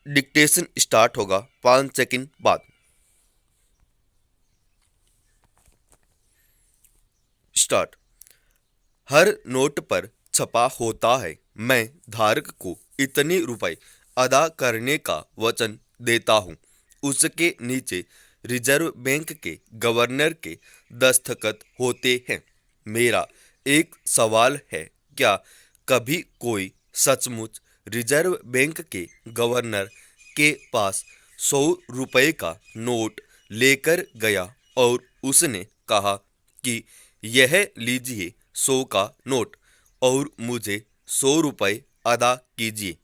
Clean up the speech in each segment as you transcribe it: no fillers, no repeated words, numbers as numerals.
Dictation start होगा 5 second बाद। Start. हर note पर छपा होता है, मैं धारक को इतने रुपए अदा करने का वचन देता हूँ। उसके नीचे रिजर्व बैंक के गवर्नर के दस्तखत होते हैं। मेरा एक सवाल है, क्या कभी कोई सचमुच रिजर्व बैंक के गवर्नर के पास 100 रुपए का नोट लेकर गया और उसने कहा कि यह लीजिए 100 का नोट और मुझे 100 रुपए अदा कीजिए?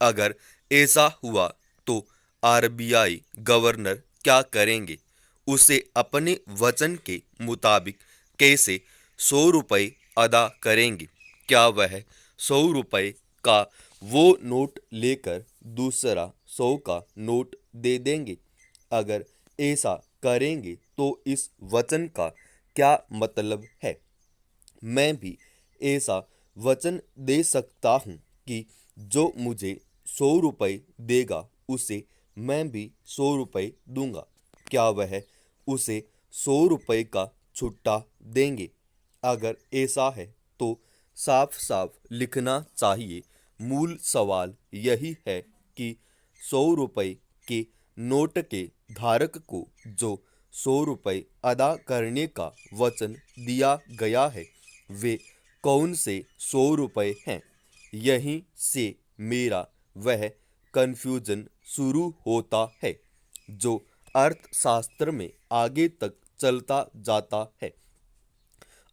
अगर ऐसा हुआ तो आरबीआई गवर्नर क्या करेंगे? उसे अपने वचन के मुताबिक कैसे 100 रुपए अदा करेंगे? क्या वह 100 रुपए का वो नोट लेकर दूसरा 100 का नोट दे देंगे? अगर ऐसा करेंगे तो इस वचन का क्या मतलब है? मैं भी ऐसा वचन दे सकता हूँ कि जो मुझे 100 रुपए देगा उसे मैं भी 100 रुपए दूंगा। क्या वह उसे 100 रुपए का छुट्टा देंगे? अगर ऐसा है तो साफ साफ लिखना चाहिए। मूल सवाल यही है कि 100 रुपए के नोट के धारक को जो 100 रुपए अदा करने का वचन दिया गया है वे कौन से 100 रुपए हैं? यहीं से मेरा वह कन्फ्यूजन शुरू होता है जो अर्थशास्त्र में आगे तक चलता जाता है।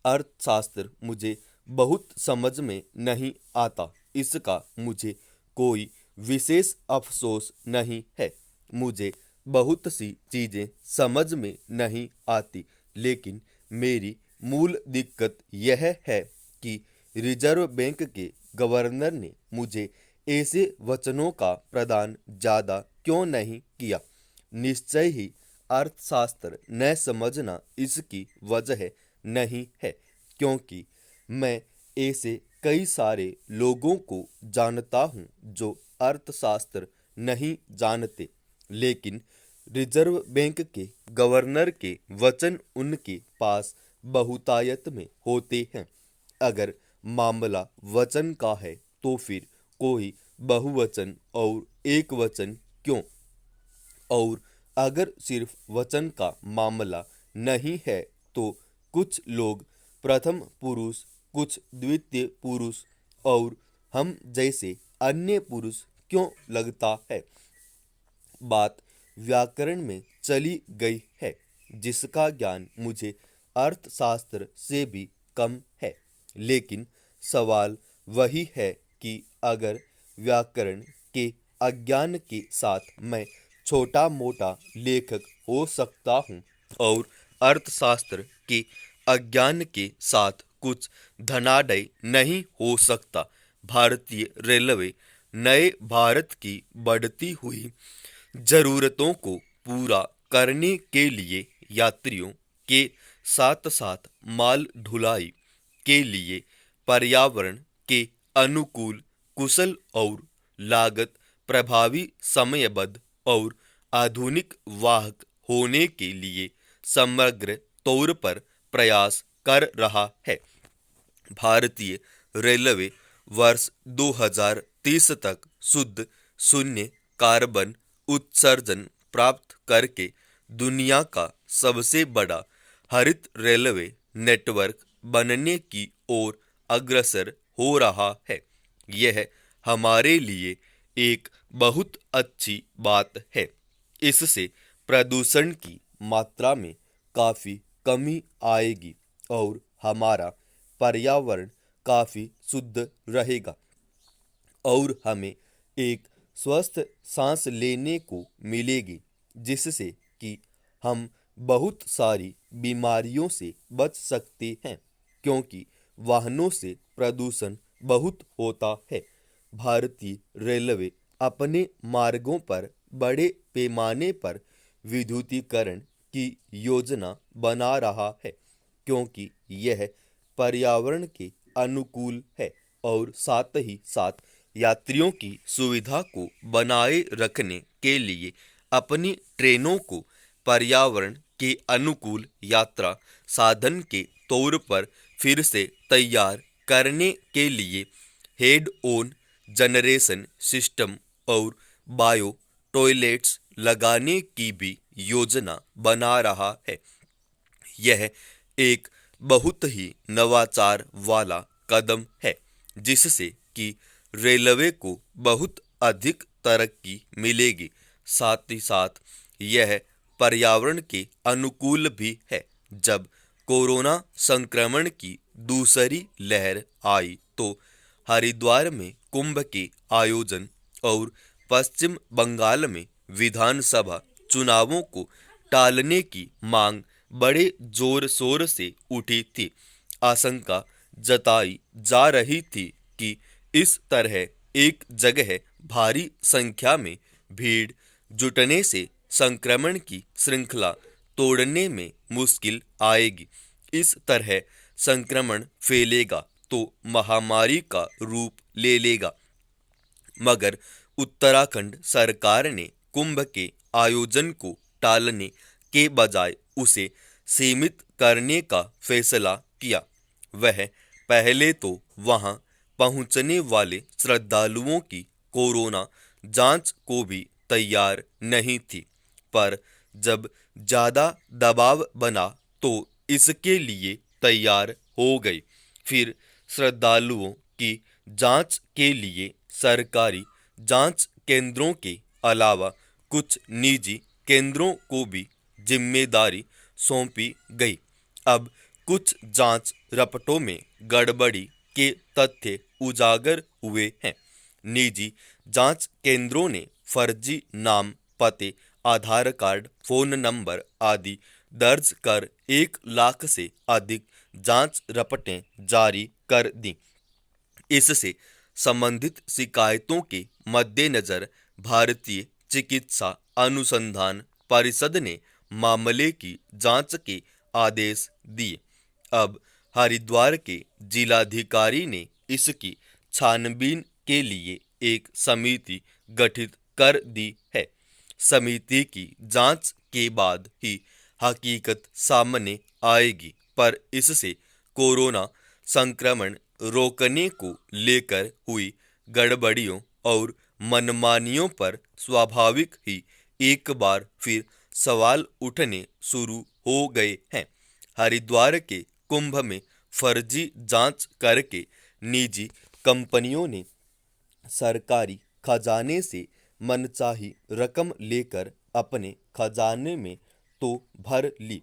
अर्थशास्त्र मुझे बहुत समझ में नहीं आता। इसका मुझे कोई विशेष अफसोस नहीं है। मुझे बहुत सी चीज़ें समझ में नहीं आती, लेकिन मेरी मूल दिक्कत यह है कि रिजर्व बैंक के गवर्नर ने मुझे ऐसे वचनों का प्रदान ज़्यादा क्यों नहीं किया? निश्चय ही अर्थशास्त्र न समझना इसकी वजह नहीं है, क्योंकि मैं ऐसे कई सारे लोगों को जानता हूँ जो अर्थशास्त्र नहीं जानते, लेकिन रिजर्व बैंक के गवर्नर के वचन उनके पास बहुतायत में होते हैं। अगर मामला वचन का है तो फिर कोई बहुवचन और एक वचन क्यों? और अगर सिर्फ वचन का मामला नहीं है तो कुछ लोग प्रथम पुरुष, कुछ द्वितीय पुरुष और हम जैसे अन्य पुरुष क्यों लगता है? बात व्याकरण में चली गई है, जिसका ज्ञान मुझे अर्थशास्त्र से भी कम है। लेकिन सवाल वही है कि अगर व्याकरण के अज्ञान के साथ मैं छोटा मोटा लेखक हो सकता हूँ और अर्थशास्त्र के अज्ञान के साथ कुछ धनाढ्य नहीं हो सकता। भारतीय रेलवे नए भारत की बढ़ती हुई जरूरतों को पूरा करने के लिए यात्रियों के साथ साथ माल ढुलाई के लिए पर्यावरण के अनुकूल, कुशल और लागत प्रभावी, समयबद्ध और आधुनिक वाहक होने के लिए समग्र तौर पर प्रयास कर रहा है। भारतीय रेलवे वर्ष 2030 तक शुद्ध शून्य कार्बन उत्सर्जन प्राप्त करके दुनिया का सबसे बड़ा हरित रेलवे नेटवर्क बनने की ओर अग्रसर हो रहा है। यह हमारे लिए एक बहुत अच्छी बात है। इससे प्रदूषण की मात्रा में काफ़ी कमी आएगी और हमारा पर्यावरण काफ़ी शुद्ध रहेगा और हमें एक स्वस्थ सांस लेने को मिलेगी, जिससे कि हम बहुत सारी बीमारियों से बच सकते हैं, क्योंकि वाहनों से प्रदूषण बहुत होता है। भारतीय रेलवे अपने मार्गों पर बड़े पैमाने पर विद्युतीकरण की योजना बना रहा है, क्योंकि यह पर्यावरण के अनुकूल है और साथ ही साथ यात्रियों की सुविधा को बनाए रखने के लिए अपनी ट्रेनों को पर्यावरण के अनुकूल यात्रा साधन के तौर पर फिर से तैयार करने के लिए हेड ऑन जनरेशन सिस्टम और बायो टॉयलेट्स लगाने की भी योजना बना रहा है। यह एक बहुत ही नवाचार वाला कदम है जिससे कि रेलवे को बहुत अधिक तरक्की मिलेगी। साथ ही साथ यह पर्यावरण के अनुकूल भी है। जब कोरोना संक्रमण की दूसरी लहर आई तो हरिद्वार में कुंभ के आयोजन और पश्चिम बंगाल में विधानसभा चुनावों को टालने की मांग बड़े जोर शोर से उठी थी। आशंका जताई जा रही थी कि इस तरह एक जगह भारी संख्या में भीड़ जुटने से संक्रमण की श्रृंखला तोड़ने में मुश्किल आएगी। इस तरह संक्रमण फैलेगा तो महामारी का रूप ले लेगा। मगर उत्तराखंड सरकार ने कुंभ के आयोजन को टालने के बजाय उसे सीमित करने का फैसला किया। वह पहले तो वहां पहुंचने वाले श्रद्धालुओं की कोरोना जांच को भी तैयार नहीं थी, पर जब ज्यादा दबाव बना तो इसके लिए तैयार हो गई। फिर श्रद्धालुओं की जांच के लिए सरकारी जांच केंद्रों के अलावा कुछ निजी केंद्रों को भी जिम्मेदारी सौंपी गई। अब कुछ जांच रपटों में गड़बड़ी के तथ्य उजागर हुए हैं। निजी जांच केंद्रों ने फर्जी नाम, पते, आधार कार्ड, फोन नंबर आदि दर्ज कर 1 लाख से अधिक जांच रपटें जारी कर दी। इससे संबंधित शिकायतों के मद्देनजर भारतीय चिकित्सा अनुसंधान परिषद ने मामले की जांच के आदेश दिए। अब हरिद्वार के जिलाधिकारी ने इसकी छानबीन के लिए एक समिति गठित कर दी है। समिति की जांच के बाद ही हकीकत सामने आएगी, पर इससे कोरोना संक्रमण रोकने को लेकर हुई गड़बड़ियों और मनमानियों पर स्वाभाविक ही एक बार फिर सवाल उठने शुरू हो गए हैं। हरिद्वार के कुंभ में फर्जी जांच करके निजी कंपनियों ने सरकारी खजाने से मनचाही रकम लेकर अपने खजाने में तो भर ली,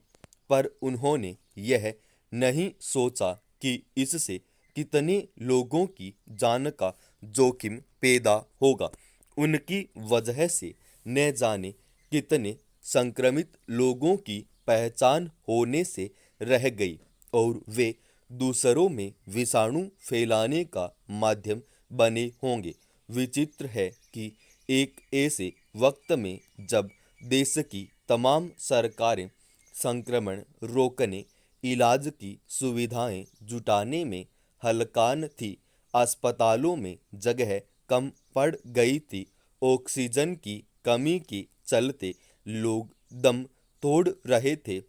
पर उन्होंने यह नहीं सोचा कि इससे कितने लोगों की जान का जोखिम पैदा होगा। उनकी वजह से न जाने कितने संक्रमित लोगों की पहचान होने से रह गई और वे दूसरों में विषाणु फैलाने का माध्यम बने होंगे। विचित्र है कि एक ऐसे वक्त में जब देश की तमाम सरकारें संक्रमण रोकने, इलाज की सुविधाएं जुटाने में हलकान थी, अस्पतालों में जगह कम पड़ गई थी, ऑक्सीजन की कमी के चलते लोग दम तोड़ रहे थे,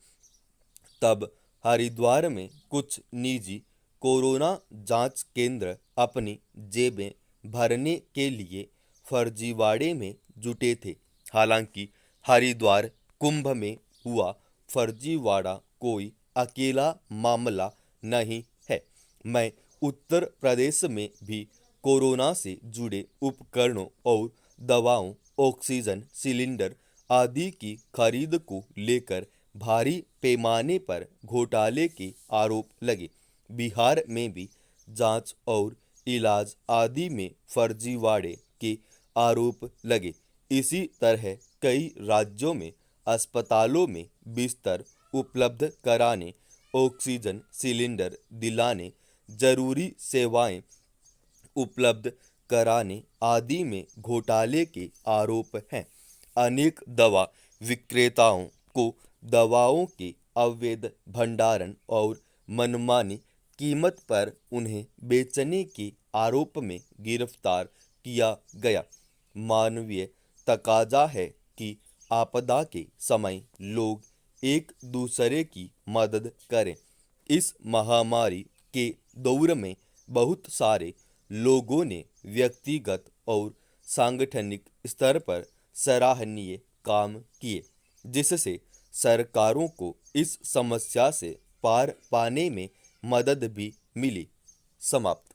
तब हरिद्वार में कुछ निजी कोरोना जांच केंद्र अपनी जेबें भरने के लिए फर्जीवाड़े में जुटे थे। हालांकि हरिद्वार कुंभ में हुआ फर्जीवाड़ा कोई अकेला मामला नहीं है। मैं उत्तर प्रदेश में भी कोरोना से जुड़े उपकरणों और दवाओं, ऑक्सीजन सिलेंडर आदि की खरीद को लेकर भारी पैमाने पर घोटाले के आरोप लगे। बिहार में भी जांच और इलाज आदि में फर्जीवाड़े के आरोप लगे। इसी तरह कई राज्यों में अस्पतालों में बिस्तर उपलब्ध कराने, ऑक्सीजन सिलेंडर दिलाने, जरूरी सेवाएं उपलब्ध कराने आदि में घोटाले के आरोप हैं। अनेक दवा विक्रेताओं को दवाओं के अवैध भंडारण और मनमानी कीमत पर उन्हें बेचने के आरोप में गिरफ्तार किया गया। मानवीय तकाजा है कि आपदा के समय लोग एक दूसरे की मदद करें। इस महामारी के दौर में बहुत सारे लोगों ने व्यक्तिगत और सांगठनिक स्तर पर सराहनीय काम किए, जिससे सरकारों को इस समस्या से पार पाने में मदद भी मिली। समाप्त।